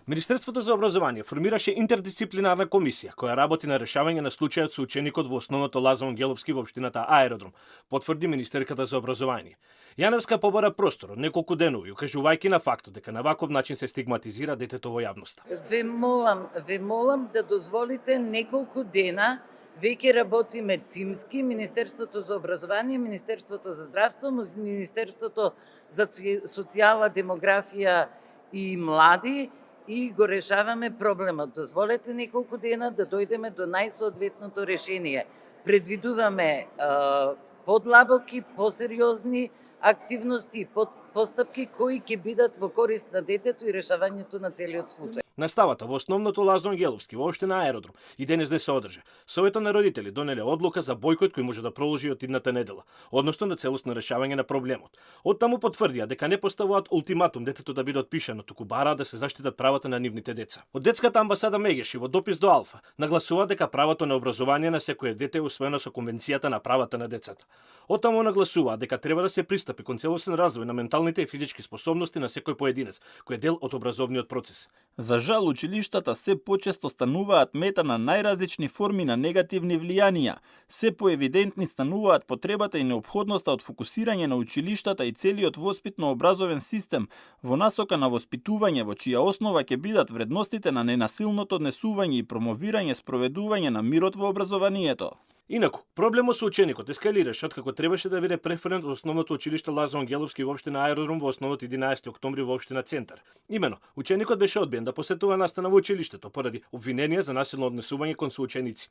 Министерството за образование формираше интердисциплинарна комисија која работи на решавање на случајот со ученикот во основното Лазо Ангеловски во општината Аеродром, потврди министерката за образование. Јаневска побара простор од неколку денови, укажувајќи на фактот дека на ваков начин се стигматизира детето во јавноста. Ве молам да дозволите неколку дена. Веќе работиме тимски, Министерството за образование, Министерството за здравство, Министерството за социјала, демографија и млади и го решаваме проблемот. Дозволете неколку дена да дојдеме до најсоодветното решение. Предвидуваме подлабоки, посериозни активности и постапки кои ќе бидат во корист на детето и решавањето на целиот случај. Наставата во основното Лазо Ангеловски во општина Аеродром и денес не се одржа. Советот на родители донеле одлука за бојкот кој може да продолжи од идната недела, односно на целосно решавање на проблемот. Оттаму потврдија дека не поставуваат ултиматум детето да биде отпишано, туку бараат да се заштитат правата на нивните деца. Од детската амбасада Мегеши во допис до Алфа нагласува дека правото на образование на секое дете е усвоено со Конвенцијата на правата на децата. Оттаму нагласува дека треба да се пристапи кон целосен развој на менталните и физички способности на секој поединец, кој е дел од образовниот процес. За жал, училиштата се почесто стануваат мета на најразлични форми на негативни влијанија. Се поевидентни стануваат потребата и неопходноста од фокусирање на училиштата и целиот воспитно-образовен систем во насока на воспитување во чија основа ќе бидат вредностите на ненасилното однесување и промовирање спроведување на мирот во образованието. Инаку, проблемот со ученикот ескалираше откако требаше да биде преферен од основното училиште Лазо Ангеловски во општина Аеродром во основот 11 октомври во општина Центар. Имено, ученикот беше одбиен да посетува настана во училиштето поради обвиненија за насилно однесување кон соученици.